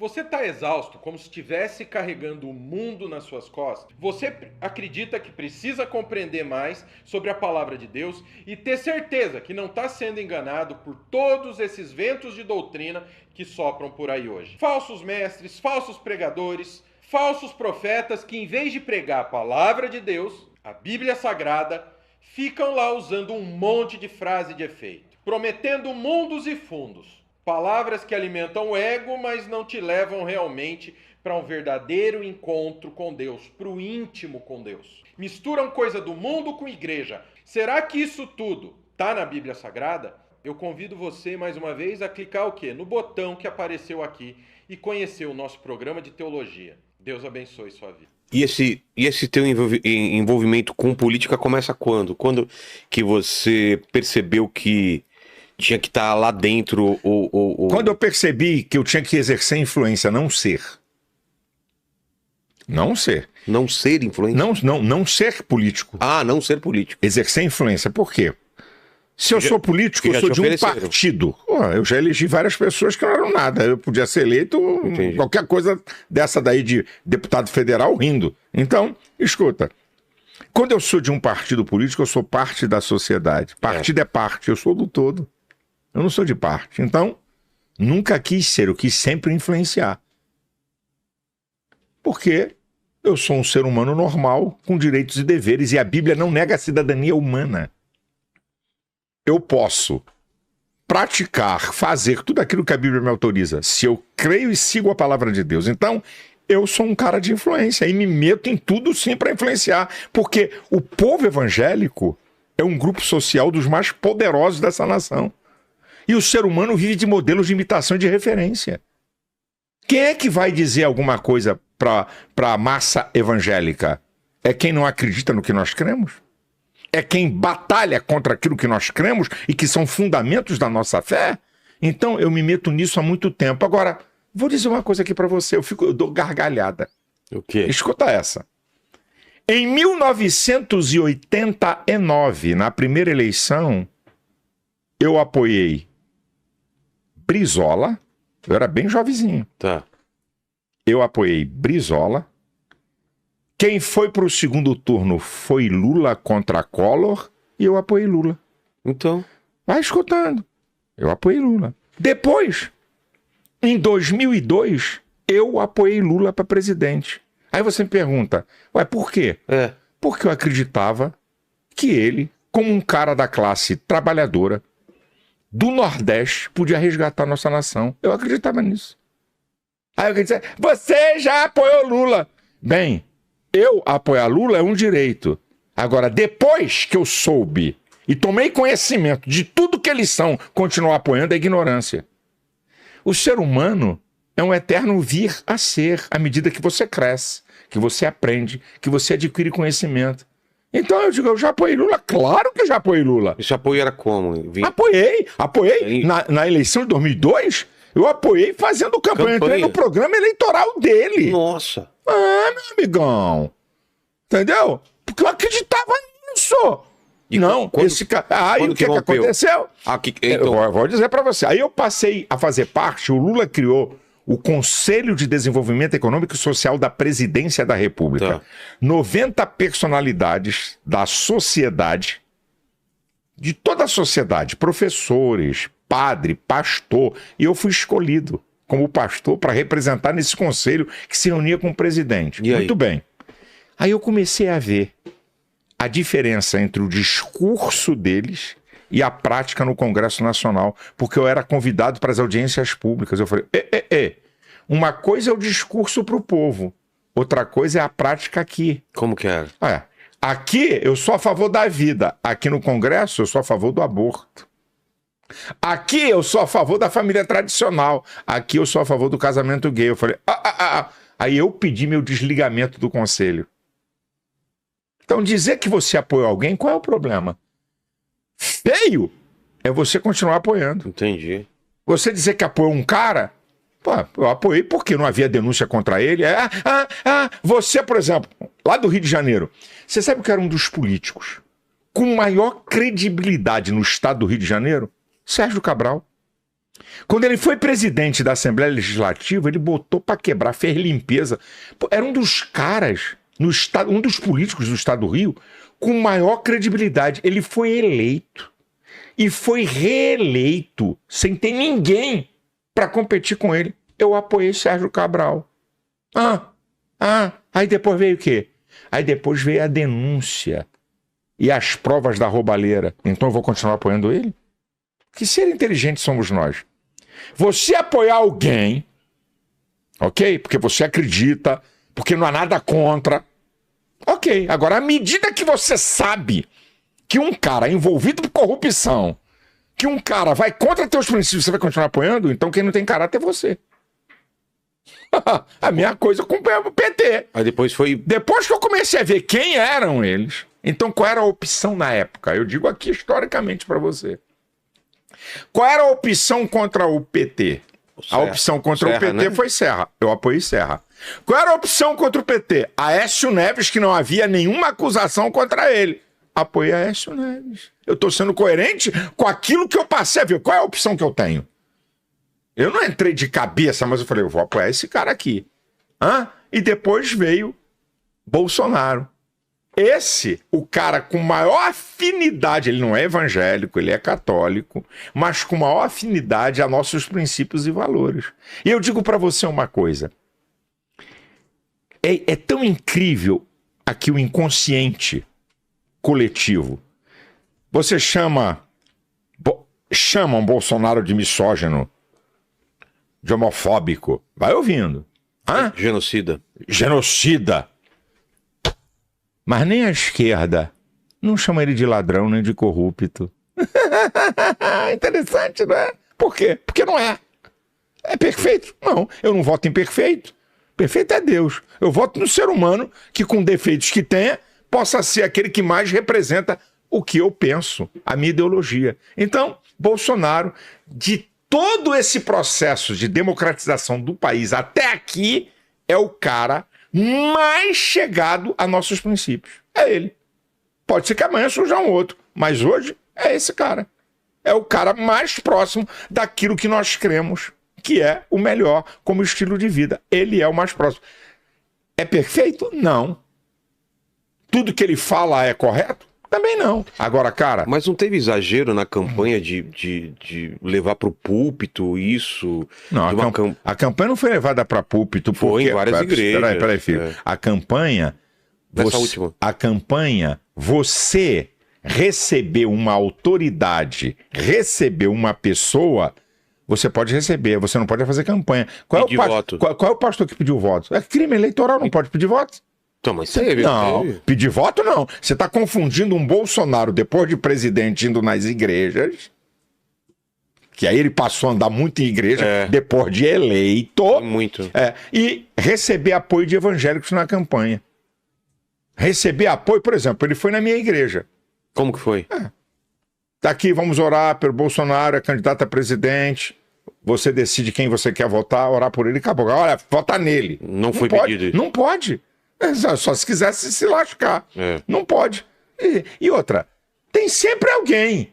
Você está exausto, como se estivesse carregando o mundo nas suas costas? Você acredita que precisa compreender mais sobre a palavra de Deus e ter certeza que não está sendo enganado por todos esses ventos de doutrina que sopram por aí hoje? Falsos mestres, falsos pregadores, falsos profetas que, em vez de pregar a palavra de Deus, a Bíblia Sagrada, ficam lá usando um monte de frase de efeito, prometendo mundos e fundos. Palavras que alimentam o ego, mas não te levam realmente para um verdadeiro encontro com Deus, para o íntimo com Deus. Misturam coisa do mundo com igreja. Será que isso tudo está na Bíblia Sagrada? Eu convido você, mais uma vez, a clicar o quê? No botão que apareceu aqui e conhecer o nosso programa de teologia. Deus abençoe sua vida. E esse teu envolvimento com política começa quando? Quando que você percebeu que tinha que estar lá dentro? Quando eu percebi que eu tinha que exercer influência, não ser. Não ser. Não ser influência? Não ser político. Ah, não ser político. Exercer influência. Por quê? Se eu sou político, eu sou de um partido. Eu já elegi várias pessoas que não eram nada. Eu podia ser eleito qualquer coisa dessa daí de deputado federal rindo. Então, escuta. Quando eu sou de um partido político, eu sou parte da sociedade. Partido é parte, eu sou do todo. Eu não sou de parte. Então, nunca quis ser, eu quis sempre influenciar. Porque eu sou um ser humano normal, com direitos e deveres, e a Bíblia não nega a cidadania humana. Eu posso praticar, fazer tudo aquilo que a Bíblia me autoriza, se eu creio e sigo a palavra de Deus. Então, eu sou um cara de influência e me meto em tudo sim para influenciar, porque o povo evangélico é um grupo social dos mais poderosos dessa nação. E o ser humano vive de modelos de imitação e de referência. Quem é que vai dizer alguma coisa para a massa evangélica? É quem não acredita no que nós cremos? É quem batalha contra aquilo que nós cremos e que são fundamentos da nossa fé? Então eu me meto nisso há muito tempo. Agora, vou dizer uma coisa aqui para você, eu dou gargalhada. O quê? Escuta essa. Em 1989, na primeira eleição, eu apoiei Brizola. Eu era bem jovenzinho. Tá. Eu apoiei Brizola. Quem foi para o segundo turno foi Lula contra Collor e eu apoiei Lula. Então? Vai escutando. Eu apoiei Lula. Depois, em 2002, eu apoiei Lula para presidente. Aí você me pergunta, ué, por quê? Porque eu acreditava que ele, como um cara da classe trabalhadora, do Nordeste, podia resgatar a nossa nação. Eu acreditava nisso. Aí eu queria dizer, você já apoiou Lula. Bem, eu apoiar Lula é um direito. Agora, depois que eu soube e tomei conhecimento de tudo que eles são, continuar apoiando é ignorância. O ser humano é um eterno vir a ser à medida que você cresce, que você aprende, que você adquire conhecimento. Então eu digo, eu já apoiei Lula? Claro que eu já apoiei Lula. Esse apoio era como? Apoiei. Na eleição de 2002, eu apoiei fazendo campanha. Entrei no programa eleitoral dele. Nossa. Ah, meu amigão. Entendeu? Porque eu acreditava nisso. E não, esse cara... Aí o que aconteceu? Então... Eu vou dizer pra você. Aí eu passei a fazer parte, o Lula criou o Conselho de Desenvolvimento Econômico e Social da Presidência da República. Tá. 90 personalidades da sociedade, de toda a sociedade, professores, padre, pastor, e eu fui escolhido como pastor para representar nesse conselho que se reunia com o presidente. Muito bem. Aí eu comecei a ver a diferença entre o discurso deles e a prática no Congresso Nacional, porque eu era convidado para as audiências públicas. Eu falei, uma coisa é o discurso para o povo, outra coisa é a prática aqui. Como que era? Aqui eu sou a favor da vida, aqui no Congresso eu sou a favor do aborto. Aqui eu sou a favor da família tradicional, aqui eu sou a favor do casamento gay. Eu falei, Aí eu pedi meu desligamento do conselho. Então dizer que você apoia alguém, qual é o problema? Feio é você continuar apoiando. Entendi. Você dizer que apoiou um cara, eu apoiei porque não havia denúncia contra ele. Você, por exemplo, lá do Rio de Janeiro, você sabe que era um dos políticos com maior credibilidade no estado do Rio de Janeiro? Sérgio Cabral. Quando ele foi presidente da Assembleia Legislativa, ele botou para quebrar, fez limpeza. Pô, era um dos caras, no estado, um dos políticos do estado do Rio, com maior credibilidade. Ele foi eleito e foi reeleito sem ter ninguém para competir com ele. Eu apoiei Sérgio Cabral. Aí depois veio o quê? Aí depois veio a denúncia e as provas da roubalheira. Então eu vou continuar apoiando ele? Que ser inteligente somos nós. Você apoiar alguém, ok? Porque você acredita, porque não há nada contra. Ok, agora à medida que você sabe que um cara envolvido por corrupção, que um cara vai contra teus princípios, você vai continuar apoiando? Então quem não tem caráter é você. A minha coisa com o PT. Aí depois foi... Depois que eu comecei a ver quem eram eles, então qual era a opção na época? Eu digo aqui historicamente para você. Qual era a opção contra o PT? A opção contra o PT, né? Foi Serra. Eu apoiei Serra. Qual era a opção contra o PT? Aécio Neves, que não havia nenhuma acusação contra ele. Apoiei Aécio Neves. Eu estou sendo coerente com aquilo que eu passei a ver. Qual é a opção que eu tenho? Eu não entrei de cabeça, mas eu falei, eu vou apoiar esse cara aqui. E depois veio Bolsonaro. Esse, o cara com maior afinidade, ele não é evangélico, ele é católico, mas com maior afinidade a nossos princípios e valores. E eu digo para você uma coisa. É tão incrível aqui o inconsciente coletivo. Você chamam Bolsonaro de misógino, de homofóbico. Vai ouvindo. Genocida. Genocida. Mas nem a esquerda não chama ele de ladrão nem de corrupto. Interessante, não é? Por quê? Porque não é. É perfeito? Não, eu não voto em perfeito. Perfeito é Deus. Eu voto no ser humano que, com defeitos que tenha, possa ser aquele que mais representa o que eu penso, a minha ideologia. Então, Bolsonaro, de todo esse processo de democratização do país até aqui, é o cara mais chegado a nossos princípios. É ele. Pode ser que amanhã surja um outro, mas hoje é esse cara. É o cara mais próximo daquilo que nós cremos que é o melhor como estilo de vida. Ele é o mais próximo. É perfeito? Não. Tudo que ele fala é correto? Também não. Agora, cara... Mas não teve exagero na campanha de levar pro púlpito isso? Não, a campanha não foi levada para púlpito. Foi em várias igrejas. Peraí, filho. A campanha... A campanha, você recebeu uma autoridade, recebeu uma pessoa... Você pode receber, você não pode fazer campanha. Qual é o pastor que pediu voto? É crime eleitoral, não pode pedir voto. Então, mas teve, não, pedir voto não. Você está confundindo um Bolsonaro depois de presidente indo nas igrejas, que aí ele passou a andar muito em igreja, depois de eleito. Muito. E receber apoio de evangélicos na campanha. Receber apoio, por exemplo, ele foi na minha igreja. Como que foi? Tá aqui, vamos orar pelo Bolsonaro, é candidato a presidente. Você decide quem você quer votar, orar por ele e acabou. Olha, vota nele. Não foi pedido isso. Não pode. Só se quisesse se lascar. Não pode. E outra, tem sempre alguém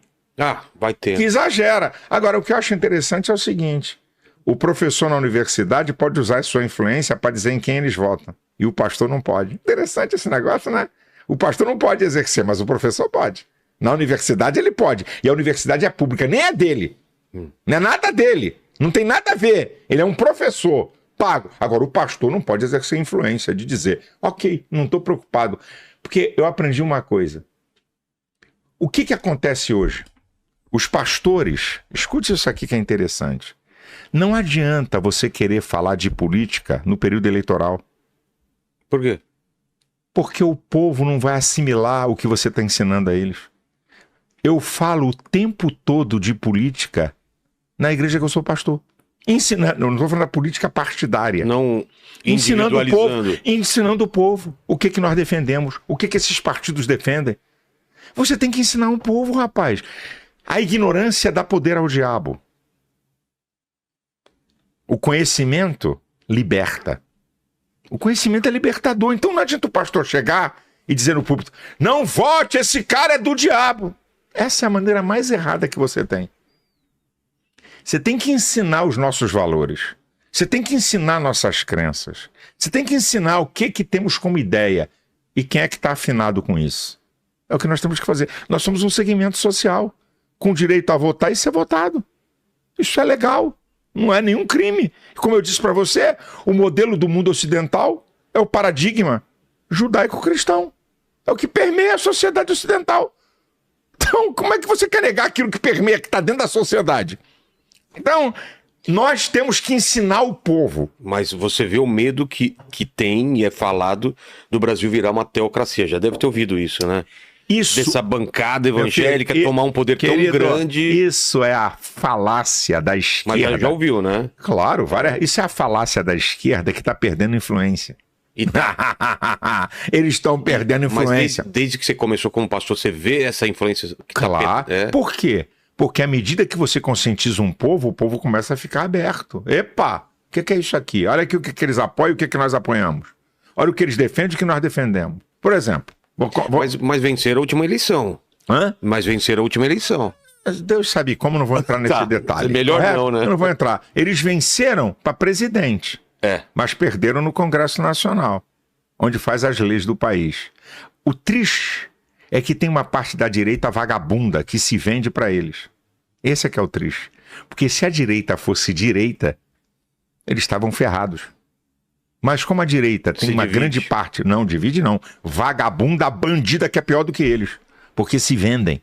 vai ter. que exagera. Agora, o que eu acho interessante é o seguinte: o professor na universidade pode usar a sua influência para dizer em quem eles votam. E o pastor não pode. Interessante esse negócio, né? O pastor não pode exercer, mas o professor pode. Na universidade ele pode. E a universidade é pública, nem é dele. Não é nada dele. Não tem nada a ver. Ele é um professor pago. Agora, o pastor não pode exercer influência de dizer, ok, não estou preocupado. Porque eu aprendi uma coisa. O que acontece hoje? Os pastores, escute isso aqui que é interessante. Não adianta você querer falar de política no período eleitoral. Por quê? Porque o povo não vai assimilar o que você está ensinando a eles. Eu falo o tempo todo de política na igreja que eu sou pastor. Ensinando, não estou falando da política partidária. Não ensinando o povo o que nós defendemos, o que esses partidos defendem. Você tem que ensinar um povo, rapaz. A ignorância dá poder ao diabo. O conhecimento liberta. O conhecimento é libertador. Então não adianta o pastor chegar e dizer no púlpito, não vote, esse cara é do diabo. Essa é a maneira mais errada que você tem. Você tem que ensinar os nossos valores. Você tem que ensinar nossas crenças. Você tem que ensinar o que temos como ideia. E quem é que está afinado com isso? É o que nós temos que fazer. Nós somos um segmento social, com direito a votar e ser votado. Isso é legal. Não é nenhum crime. Como eu disse para você, o modelo do mundo ocidental é o paradigma judaico-cristão. É o que permeia a sociedade ocidental. Então, como é que você quer negar aquilo que permeia, que está dentro da sociedade? Então, nós temos que ensinar o povo. Mas você vê o medo que tem e é falado do Brasil virar uma teocracia. Já deve ter ouvido isso, né? Isso, dessa bancada evangélica tomar um poder querido, tão grande. Isso é a falácia da esquerda. Mas já ouviu, né? Claro, isso é a falácia da esquerda que está perdendo influência. Eles estão perdendo influência. Mas desde que você começou como pastor, você vê essa influência? Claro. Por quê? Porque à medida que você conscientiza um povo, o povo começa a ficar aberto. Epa, o que é isso aqui? Olha aqui o que eles apoiam e o que nós apoiamos. Olha o que eles defendem e o que nós defendemos. Por exemplo... Mas venceram a última eleição. Hã? Mas venceram a última eleição. Deus sabe como, não vou entrar nesse detalhe. Melhor não, né? Eu não vou entrar. Eles venceram para presidente, mas perderam no Congresso Nacional, onde faz as leis do país. O triste é que tem uma parte da direita vagabunda que se vende para eles. Esse é que é o triste. Porque se a direita fosse direita, eles estavam ferrados. Mas como a direita tem uma grande parte... Não, divide não. Vagabunda, bandida, que é pior do que eles. Porque se vendem.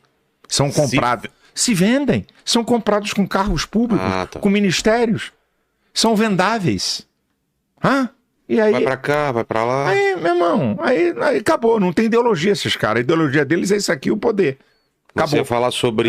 São comprados. Se vendem. São comprados com carros públicos, com ministérios. São vendáveis. E aí... Vai pra cá, vai pra lá. Aí, meu irmão, aí acabou. Não tem ideologia esses caras. A ideologia deles é isso aqui, o poder. Acabou. Você ia falar sobre